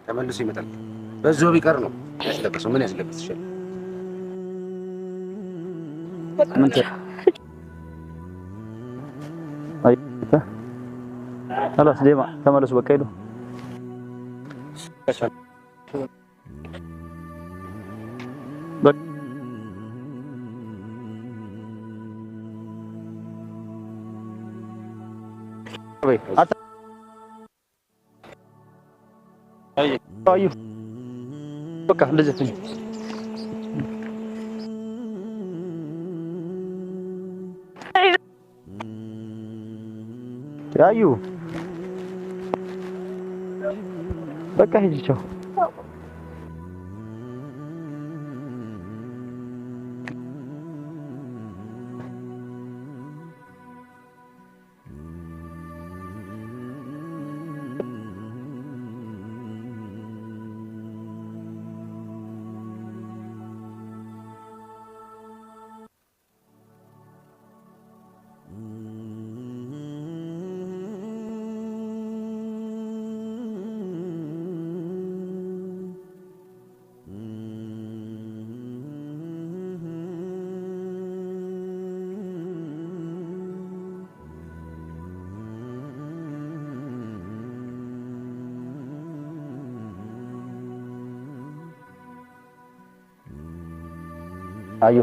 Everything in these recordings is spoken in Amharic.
ተመልሶ ይመጣል። በዛው ቢቀር ነው ያስለቅሰው። ምን ያስለቅስሻል? ምን خلاص ديما ተመለሱ በቃ ሄዱ አዩ በቃ እንደዚህ አዩ በቃ ሂጂ ቻው አዩ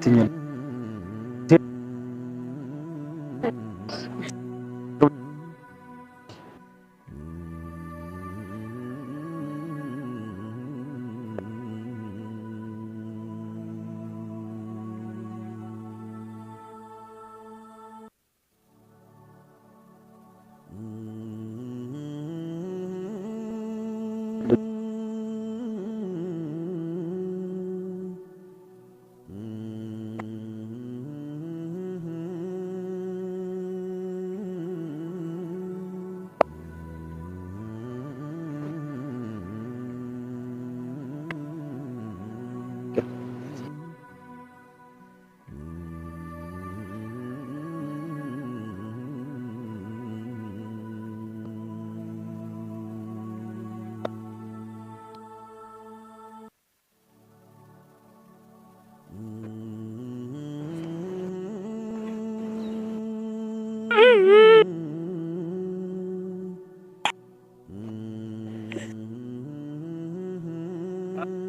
ትኛል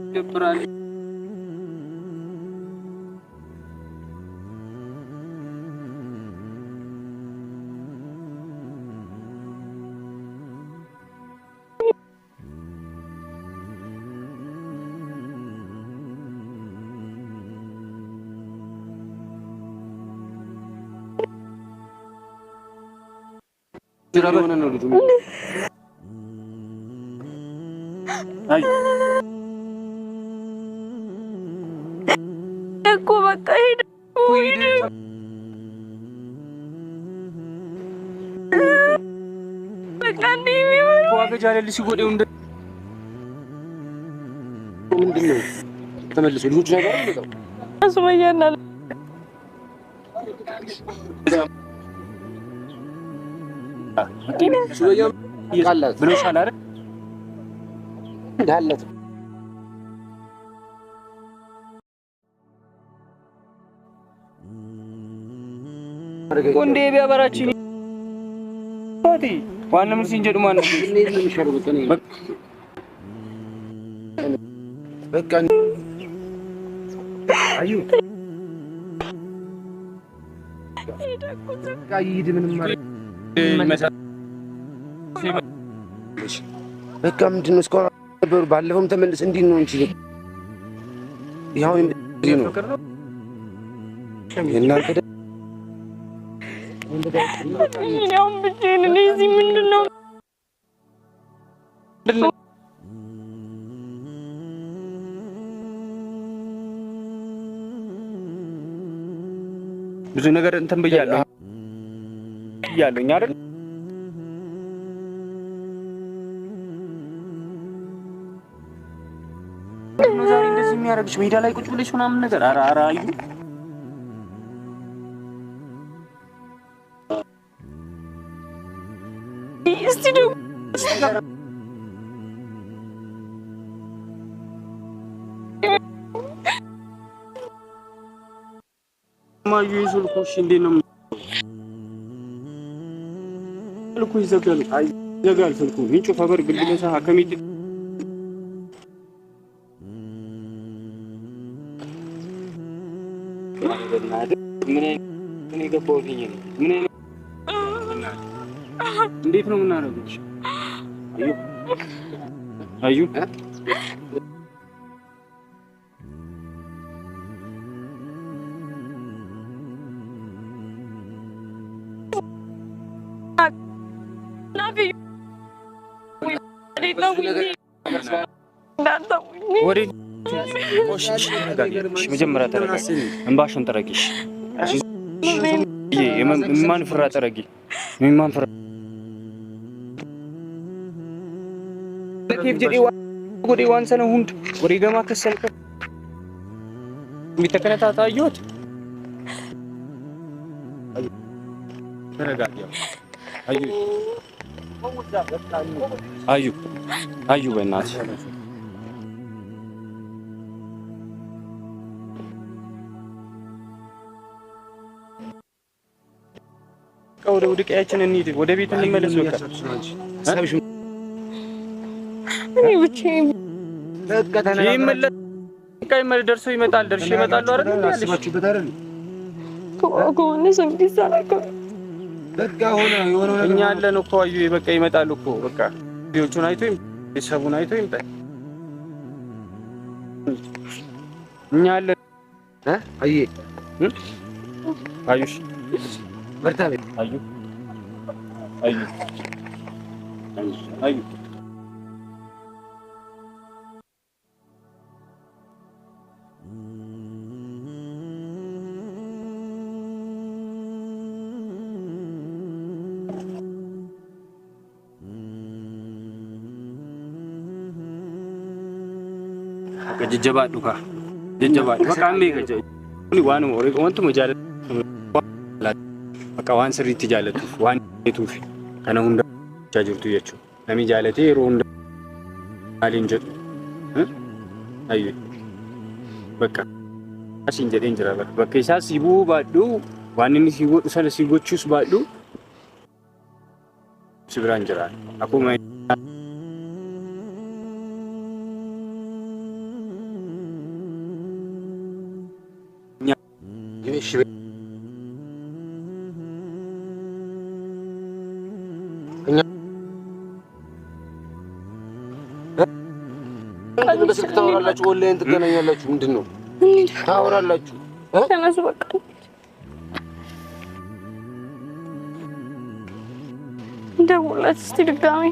ይገብራል ጀራበነ ነው ልጁ አይ እኮ በቃ ሄደ በቃ እንዴ ዋገጃለል ሲጎዴው እንደ ምንድነው ተመልሶ ልጆች ነገር ነው አስማያና ሱያ ይቃላት ብለሻል አይደል እንዳለት ወንዴ ቢያበራች ታቲ ዋንም ሲንጀዱ ማን ነው በቃ አዩ ይሄድ ምንም ማለት በቃ ምንድን ነው እስካሁን ነበሩ ባለፈውም ተመልስ እንዲህ ነው እንጂ ያው እንዲህ ነው እናንተ ያው ብቻዬን ነኝ እዚህ ምንድን ነው ብዙ ነገር እንትን ብያለሁ አይደል ነው ዛሬ እንደዚህ የሚያደርግሽ ሜዳ ላይ ቁጭ ብለሽ ምናምን ነገር ኧረ አዩ እስቲ ደግሞ ማዩ ይስልኩሽ እንዴት ነው ልኩ ይዘጋል ይዘጋል ስልኩ እንጭ ፈበር ግልግለሳ ከሚት ምን የገባው ልኝ ነው ምን እንዴት ነው የምናደርግሽ አዩ መጀመሪያ ተረጋጊ እንባሽን ተረጋጊ የማን ፍራ ተረጋጊ የማን ፍራ ለኬፍ ጀዲ ወዲ ዋንሰነ ሁንድ ወዲ ገማ ከሰልከ ሚተከነታታዩት ተረጋጊ አዩ በእናትሽ ወደ ቀያችን እንሂድ ወደ ቤት እንመለስ በቃ ይመለስ ደርሶ ይመጣል ደርሶ ይመጣሉ አይደል አስባችሁበት አይደል ከሆነ ሰምዲሳላከ በቃ ሆነ የሆነ እኛ አለን እኮ አዩ በቃ ይመጣሉ እኮ በቃ ቢዎቹን አይቶ ቤተሰቡን አይቶ ይመጣል እኛ አለን አዩሽ በርታ አዩ jajjaba duka baka me gaje ni wani more wantu mujale baka wan sirritti jaalatu wan etufi kana hunda jajurtu yechu nami jaalate ronda alin jedhu ayyo baka asin jedhen jira baka isa sibu baadhu wan inni sigodhu sana sigochus baadhu sibran jira akuma እሺ እኛ በስልክ ታወራላችሁ ኦንላይን ትገናኛላችሁ ምንድነው ታወራላችሁ ተነሱ በቃ ደውልለት እስቲ ድጋሚ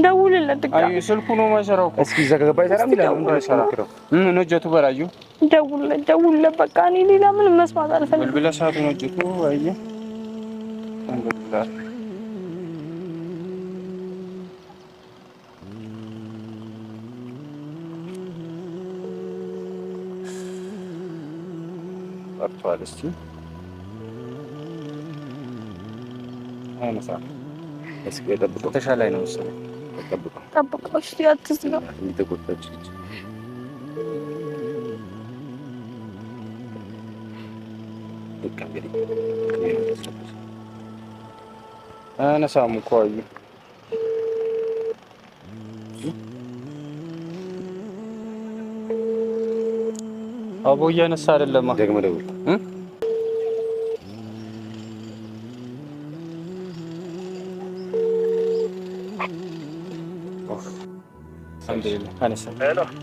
ደውልለት ድጋሚ አይ ስልኩ ነው ማሰራው እስኪ ዘጋባ ይሰራም ይላል እንደሰራው ነው ጀቱ በራዩ ደውልለት በቃ እኔ ሌላ ምንም መስማት አልፈልግም ብለህ ሰዓቱ ነው ጀቱ አየ እንግዲህ አጥቷል እስቲ አይነሳ እስኪ ጠብቀው ተሻላይ ነው መሰለኝ ጠብቀው እስቲ አትዝጋ እንተቆጣች በቃ እንግዲህ አነሳም እኮ አዩ አቦ እያነሳ አይደለም ደግሞ ደውል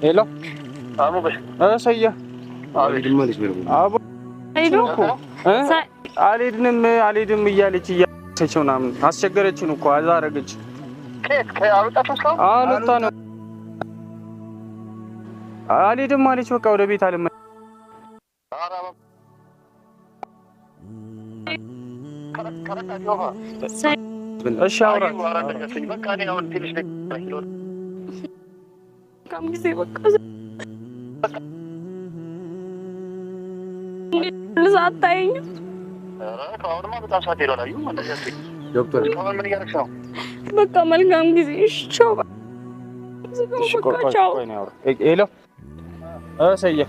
ሄሎ ሰያ አልሄድም እያለች እያለች ምናምን አስቸገረችን እኮ አዛ አደረገች። አልወጣንም አልሄድም አለች። በቃ ወደ ቤት አልመ እሺ አውራት ከም ጊዜ በቃ ልዛታኝ ዶክተር በቃ መልካም ጊዜ። እሺ ቻው። ቻው። ሄሎ ሰየ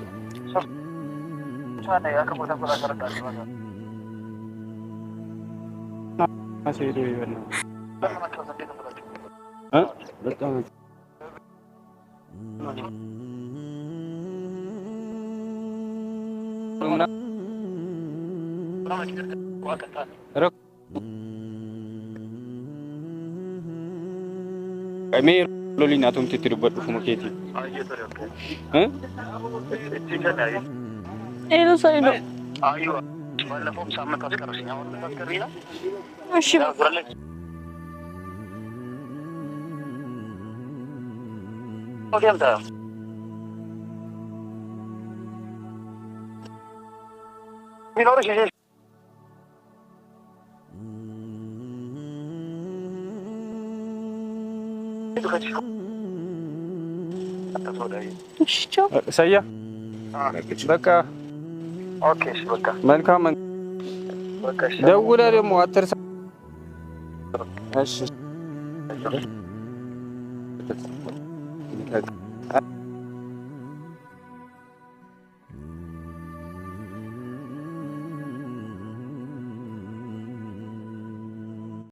Kami loli na tum titirubat ko maketi. Elo sa ilo. Ayo. Wala po sama tas karasinya wala tas karina. Ashi. Okay am ta. Minor shi. Saya በቃ ኦኬ እሺ በቃ መልካም በቃ እሺ ደውለህ ደግሞ አትርሳ እሺ